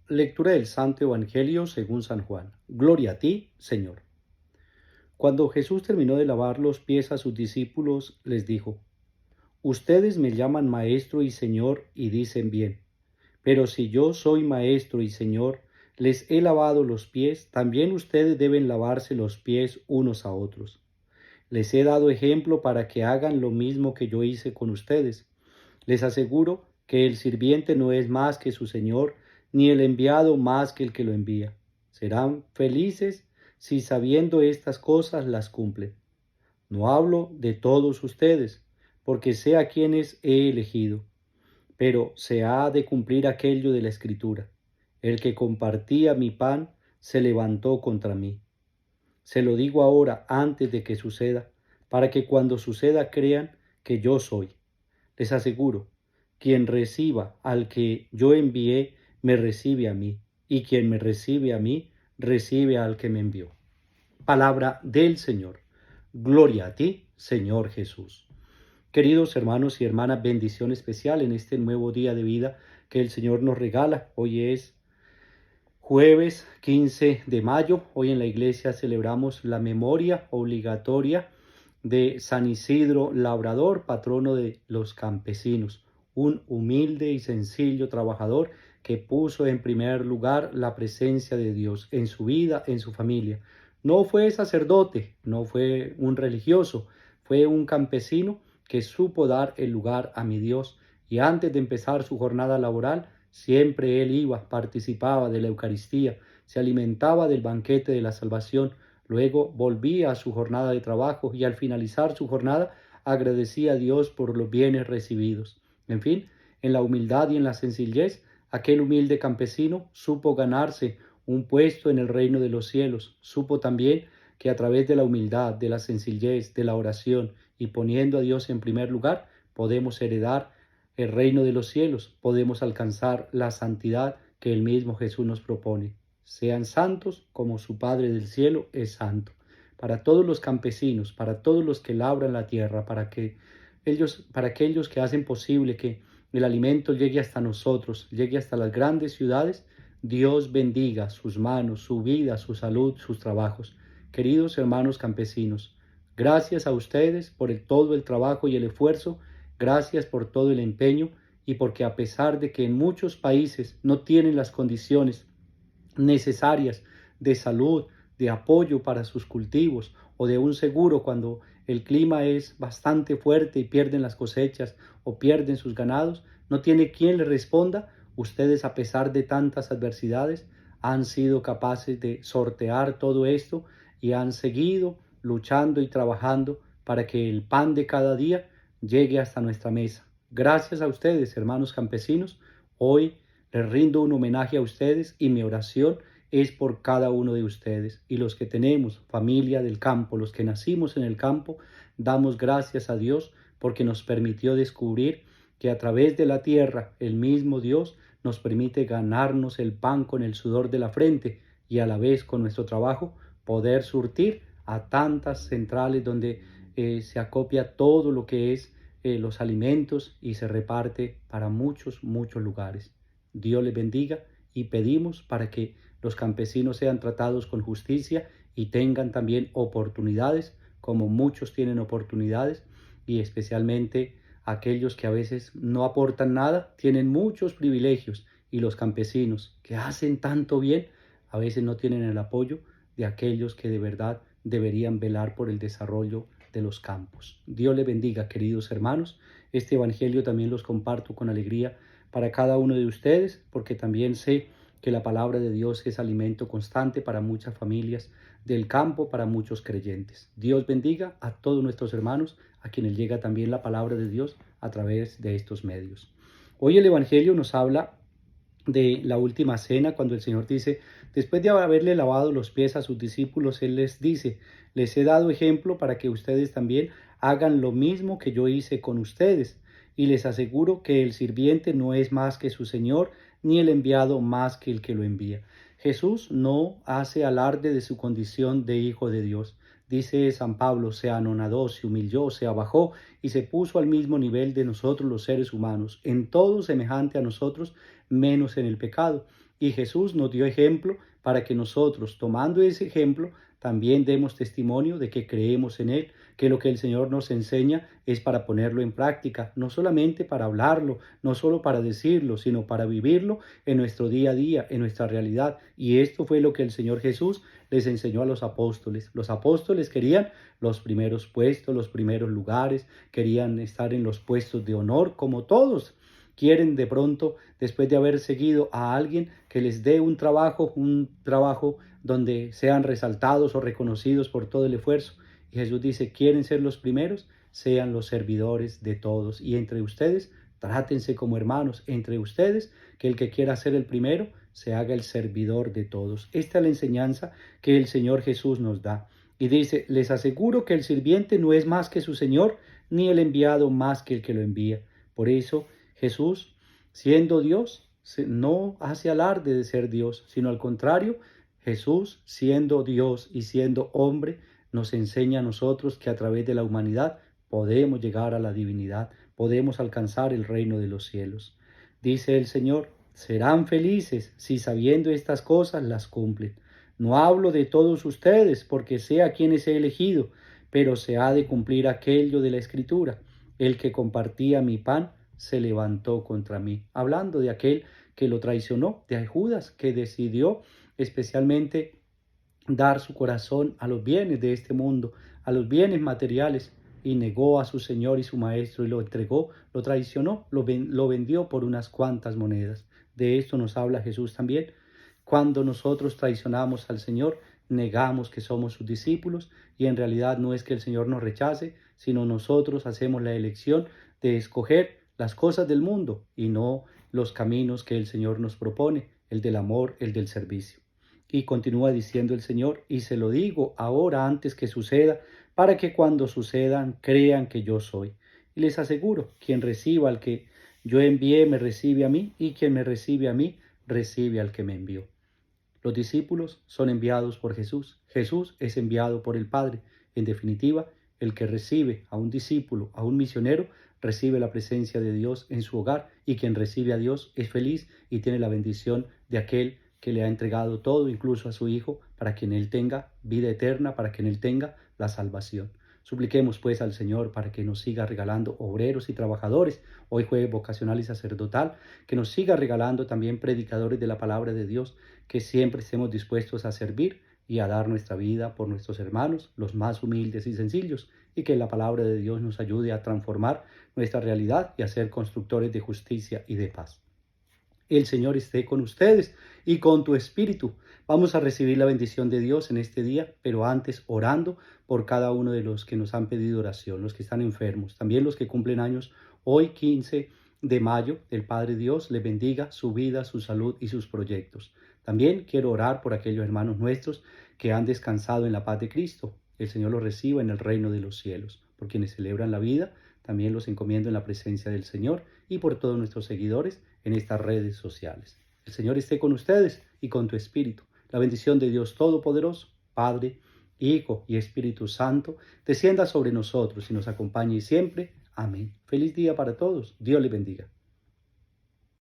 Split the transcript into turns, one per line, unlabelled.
Lectura del Santo Evangelio según San Juan. Gloria a ti, Señor. Cuando Jesús terminó de lavar los pies a sus discípulos, les dijo: Ustedes me llaman Maestro y Señor y dicen bien, pero si yo soy Maestro y Señor, les he lavado los pies, también ustedes deben lavarse los pies unos a otros. Les he dado ejemplo para que hagan lo mismo que yo hice con ustedes. Les aseguro que el sirviente no es más que su señor, ni el enviado más que el que lo envía. Serán felices si sabiendo estas cosas las cumplen. No hablo de todos ustedes, porque sé a quienes he elegido, pero se ha de cumplir aquello de la Escritura. El que compartía mi pan se levantó contra mí. Se lo digo ahora antes de que suceda, para que cuando suceda crean que yo soy. Les aseguro, quien reciba al que yo envié, me recibe a mí, y quien me recibe a mí, recibe al que me envió. Palabra del Señor. Gloria a ti, Señor Jesús. Queridos hermanos y hermanas, bendición especial en este nuevo día de vida que el Señor nos regala. Hoy es jueves 15 de mayo. Hoy en la iglesia celebramos la memoria obligatoria de San Isidro Labrador, patrono de los campesinos, un humilde y sencillo trabajador que puso en primer lugar la presencia de Dios en su vida, en su familia. No fue sacerdote, no fue un religioso, fue un campesino que supo dar el lugar a mi Dios, y antes de empezar su jornada laboral, siempre él iba, participaba de la Eucaristía, se alimentaba del banquete de la salvación. Luego volvía a su jornada de trabajo y al finalizar su jornada agradecía a Dios por los bienes recibidos. En fin, en la humildad y en la sencillez, aquel humilde campesino supo ganarse un puesto en el reino de los cielos. Supo también que a través de la humildad, de la sencillez, de la oración y poniendo a Dios en primer lugar, podemos heredar el reino de los cielos, podemos alcanzar la santidad que el mismo Jesús nos propone. Sean santos como su Padre del cielo es santo. Para todos los campesinos, para todos los que labran la tierra, para aquellos que hacen posible que el alimento llegue hasta nosotros, llegue hasta las grandes ciudades, Dios bendiga sus manos, su vida, su salud, sus trabajos. Queridos hermanos campesinos, gracias a ustedes por todo el trabajo y el esfuerzo, gracias por todo el empeño y porque a pesar de que en muchos países no tienen las condiciones necesarias de salud, de apoyo para sus cultivos o de un seguro cuando el clima es bastante fuerte y pierden las cosechas o pierden sus ganados, no tiene quien les responda. Ustedes, a pesar de tantas adversidades, han sido capaces de sortear todo esto y han seguido luchando y trabajando para que el pan de cada día llegue hasta nuestra mesa. Gracias a ustedes, hermanos campesinos, hoy les rindo un homenaje a ustedes y mi oración es por cada uno de ustedes. Y los que tenemos familia del campo, los que nacimos en el campo, damos gracias a Dios porque nos permitió descubrir que a través de la tierra el mismo Dios nos permite ganarnos el pan con el sudor de la frente y a la vez con nuestro trabajo poder surtir a tantas centrales donde se acopia todo lo que es los alimentos y se reparte para muchos lugares. Dios les bendiga y pedimos para que los campesinos sean tratados con justicia y tengan también oportunidades, como muchos tienen oportunidades, y especialmente aquellos que a veces no aportan nada, tienen muchos privilegios, y los campesinos que hacen tanto bien, a veces no tienen el apoyo de aquellos que de verdad deberían velar por el desarrollo de los campos. Dios les bendiga, queridos hermanos. Este evangelio también los comparto con alegría para cada uno de ustedes, porque también sé que la palabra de Dios es alimento constante para muchas familias del campo, para muchos creyentes. Dios bendiga a todos nuestros hermanos, a quienes llega también la palabra de Dios a través de estos medios. Hoy el Evangelio nos habla de la última cena, cuando el Señor dice, después de haberle lavado los pies a sus discípulos, Él les dice, les he dado ejemplo para que ustedes también hagan lo mismo que yo hice con ustedes. Y les aseguro que el sirviente no es más que su Señor, ni el enviado más que el que lo envía. Jesús no hace alarde de su condición de Hijo de Dios. Dice San Pablo, se anonadó, se humilló, se abajó y se puso al mismo nivel de nosotros los seres humanos, en todo semejante a nosotros, menos en el pecado. Y Jesús nos dio ejemplo para que nosotros, tomando ese ejemplo, también demos testimonio de que creemos en Él, que lo que el Señor nos enseña es para ponerlo en práctica, no solamente para hablarlo, no solo para decirlo, sino para vivirlo en nuestro día a día, en nuestra realidad. Y esto fue lo que el Señor Jesús les enseñó a los apóstoles. Los apóstoles querían los primeros puestos, los primeros lugares, querían estar en los puestos de honor, como todos quieren de pronto, después de haber seguido a alguien que les dé un trabajo donde sean resaltados o reconocidos por todo el esfuerzo. Y Jesús dice, ¿quieren ser los primeros? Sean los servidores de todos. Y entre ustedes, trátense como hermanos. Entre ustedes, que el que quiera ser el primero, se haga el servidor de todos. Esta es la enseñanza que el Señor Jesús nos da. Y dice, les aseguro que el sirviente no es más que su Señor, ni el enviado más que el que lo envía. Por eso, Jesús, siendo Dios, no hace alarde de ser Dios, sino al contrario, Jesús, siendo Dios y siendo hombre, nos enseña a nosotros que a través de la humanidad podemos llegar a la divinidad, podemos alcanzar el reino de los cielos. Dice el Señor, serán felices si sabiendo estas cosas las cumplen. No hablo de todos ustedes porque sé a quienes he elegido, pero se ha de cumplir aquello de la Escritura. El que compartía mi pan se levantó contra mí. Hablando de aquel que lo traicionó, de Judas, que decidió especialmente dar su corazón a los bienes de este mundo, a los bienes materiales, y negó a su Señor y su Maestro y lo entregó, lo traicionó, lo vendió por unas cuantas monedas. De esto nos habla Jesús también. Cuando nosotros traicionamos al Señor, negamos que somos sus discípulos y en realidad no es que el Señor nos rechace, sino nosotros hacemos la elección de escoger las cosas del mundo y no los caminos que el Señor nos propone, el del amor, el del servicio. Y continúa diciendo el Señor, y se lo digo ahora antes que suceda, para que cuando sucedan crean que yo soy. Y les aseguro, quien reciba al que yo envié me recibe a mí, y quien me recibe a mí recibe al que me envió. Los discípulos son enviados por Jesús. Jesús es enviado por el Padre. En definitiva, el que recibe a un discípulo, a un misionero, recibe la presencia de Dios en su hogar, y quien recibe a Dios es feliz y tiene la bendición de aquel que le ha entregado todo, incluso a su Hijo, para que en Él tenga vida eterna, para que en Él tenga la salvación. Supliquemos pues al Señor para que nos siga regalando obreros y trabajadores, hoy jueves vocacional y sacerdotal, que nos siga regalando también predicadores de la palabra de Dios, que siempre estemos dispuestos a servir y a dar nuestra vida por nuestros hermanos, los más humildes y sencillos, y que la palabra de Dios nos ayude a transformar nuestra realidad y a ser constructores de justicia y de paz. El Señor esté con ustedes y con tu espíritu. Vamos a recibir la bendición de Dios en este día, pero antes orando por cada uno de los que nos han pedido oración, los que están enfermos, también los que cumplen años. Hoy 15 de mayo, el Padre Dios le bendiga su vida, su salud y sus proyectos. También quiero orar por aquellos hermanos nuestros que han descansado en la paz de Cristo. El Señor los reciba en el reino de los cielos. Por quienes celebran la vida, también los encomiendo en la presencia del Señor y por todos nuestros seguidores en estas redes sociales. El Señor esté con ustedes y con tu espíritu. La bendición de Dios Todopoderoso, Padre, Hijo y Espíritu Santo, descienda sobre nosotros y nos acompañe siempre. Amén. Feliz día para todos. Dios les bendiga.